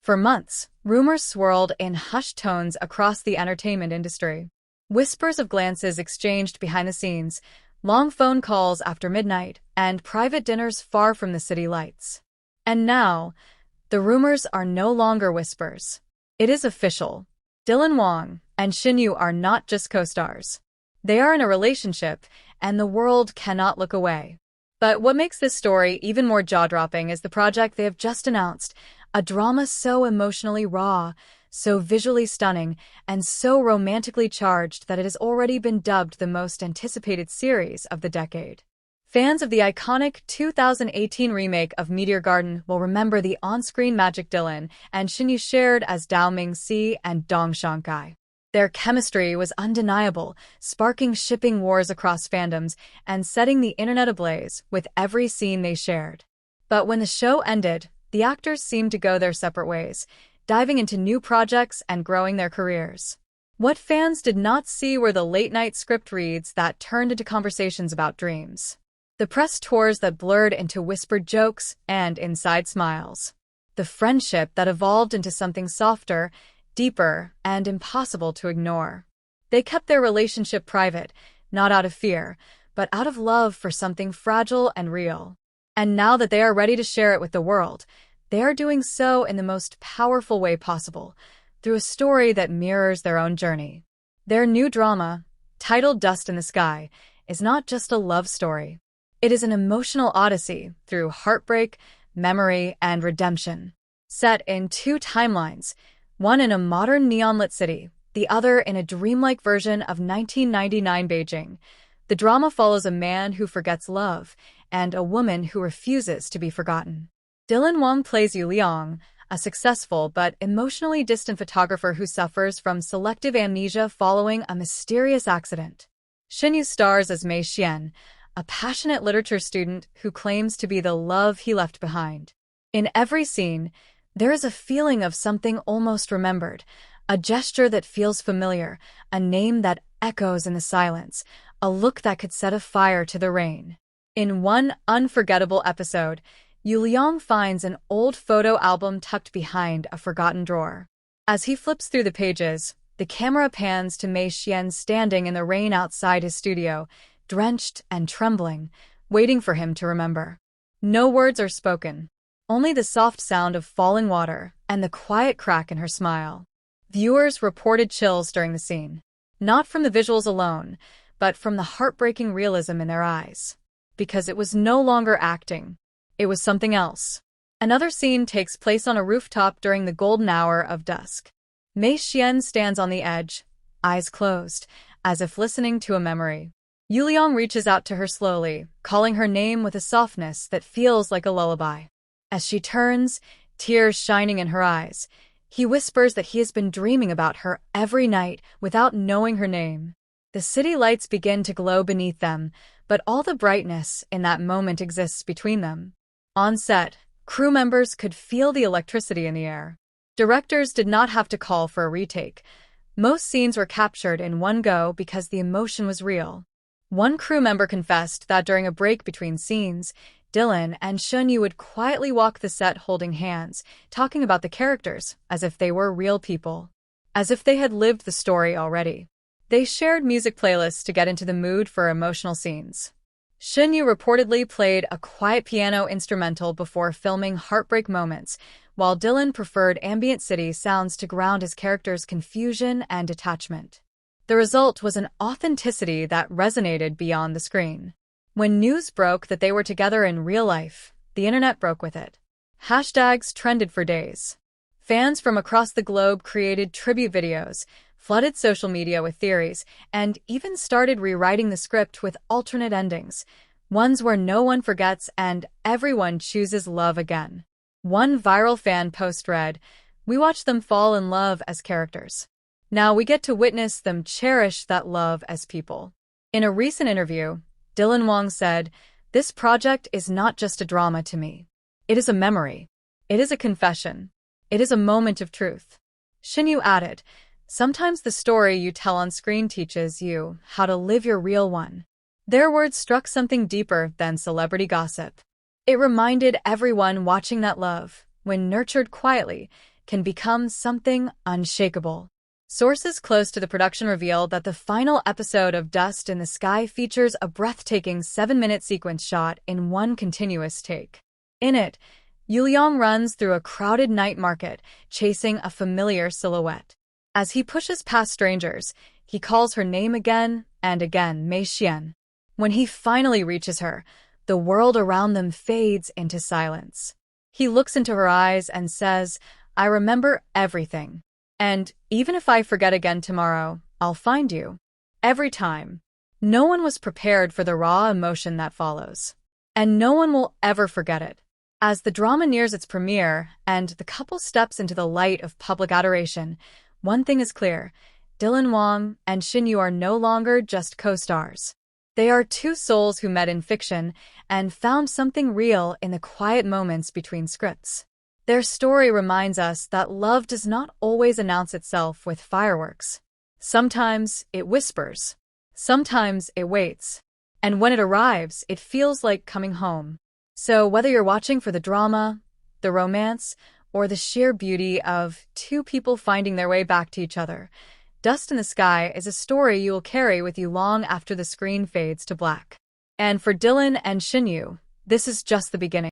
For months, rumors swirled in hushed tones across the entertainment industry. Whispers of glances exchanged behind the scenes, long phone calls after midnight, and private dinners far from the city lights. And now, the rumors are no longer whispers. It is official. Dylanwang and Shen Yue are not just co-stars. They are in a relationship, and the world cannot look away. But what makes this story even more jaw-dropping is the project they have just announced, a drama so emotionally raw, so visually stunning, and so romantically charged that it has already been dubbed the most anticipated series of the decade. Fans of the iconic 2018 remake of Meteor Garden will remember the on-screen magic Dylan and Shen Yue shared as Dao Mingxi and Dong Shankai. Their chemistry was undeniable, sparking shipping wars across fandoms and setting the internet ablaze with every scene they shared. But when the show ended, the actors seemed to go their separate ways, diving into new projects and growing their careers. What fans did not see were the late-night script reads that turned into conversations about dreams. The press tours that blurred into whispered jokes and inside smiles. The friendship that evolved into something softer, deeper, and impossible to ignore. They kept their relationship private, not out of fear, but out of love for something fragile and real. And now that they are ready to share it with the world, they are doing so in the most powerful way possible, through a story that mirrors their own journey. Their new drama, titled Dust in the Sky, is not just a love story. It is an emotional odyssey through heartbreak, memory, and redemption. Set in two timelines, one in a modern neon-lit city, the other in a dreamlike version of 1999 Beijing, the drama follows a man who forgets love and a woman who refuses to be forgotten. Dylanwang plays Yu Liang, a successful but emotionally distant photographer who suffers from selective amnesia following a mysterious accident. Shen Yue stars as Mei Xian, a passionate literature student who claims to be the love he left behind. In every scene, there is a feeling of something almost remembered, a gesture that feels familiar, a name that echoes in the silence, a look that could set a fire to the rain. In one unforgettable episode, Yu Liang finds an old photo album tucked behind a forgotten drawer. As he flips through the pages, the camera pans to Mei Xian standing in the rain outside his studio, drenched and trembling, waiting for him to remember. No words are spoken, only the soft sound of falling water and the quiet crack in her smile. Viewers reported chills during the scene, not from the visuals alone, but from the heartbreaking realism in their eyes. Because it was no longer acting, it was something else. Another scene takes place on a rooftop during the golden hour of dusk. Mei Xian stands on the edge, eyes closed, as if listening to a memory. Yu Liang reaches out to her slowly, calling her name with a softness that feels like a lullaby. As she turns, tears shining in her eyes, he whispers that he has been dreaming about her every night without knowing her name. The city lights begin to glow beneath them, but all the brightness in that moment exists between them. On set, crew members could feel the electricity in the air. Directors did not have to call for a retake. Most scenes were captured in one go because the emotion was real. One crew member confessed that during a break between scenes, Dylan and Shen Yue would quietly walk the set holding hands, talking about the characters as if they were real people, as if they had lived the story already. They shared music playlists to get into the mood for emotional scenes. Shen Yue reportedly played a quiet piano instrumental before filming heartbreak moments, while Dylan preferred ambient city sounds to ground his character's confusion and detachment. The result was an authenticity that resonated beyond the screen. When news broke that they were together in real life, the internet broke with it. Hashtags trended for days. Fans from across the globe created tribute videos, flooded social media with theories, and even started rewriting the script with alternate endings, ones where no one forgets and everyone chooses love again. One viral fan post read, "We watched them fall in love as characters. Now we get to witness them cherish that love as people." In a recent interview, Dylanwang said, "This project is not just a drama to me. It is a memory. It is a confession. It is a moment of truth." Shen Yue added, "Sometimes the story you tell on screen teaches you how to live your real one." Their words struck something deeper than celebrity gossip. It reminded everyone watching that love, when nurtured quietly, can become something unshakable. Sources close to the production reveal that the final episode of Dust in the Sky features a breathtaking 7-minute sequence shot in one continuous take. In it, Yuliang runs through a crowded night market, chasing a familiar silhouette. As he pushes past strangers, he calls her name again and again, Mei Xian. When he finally reaches her, the world around them fades into silence. He looks into her eyes and says, "I remember everything. And even if I forget again tomorrow, I'll find you." Every time. No one was prepared for the raw emotion that follows. And no one will ever forget it. As the drama nears its premiere and the couple steps into the light of public adoration, one thing is clear: Dylanwang and Shen Yue are no longer just co-stars. They are two souls who met in fiction and found something real in the quiet moments between scripts. Their story reminds us that love does not always announce itself with fireworks. Sometimes it whispers. Sometimes it waits. And when it arrives, it feels like coming home. So whether you're watching for the drama, the romance, or the sheer beauty of two people finding their way back to each other, Dust in the Sky is a story you will carry with you long after the screen fades to black. And for Dylan and Shen Yue, this is just the beginning.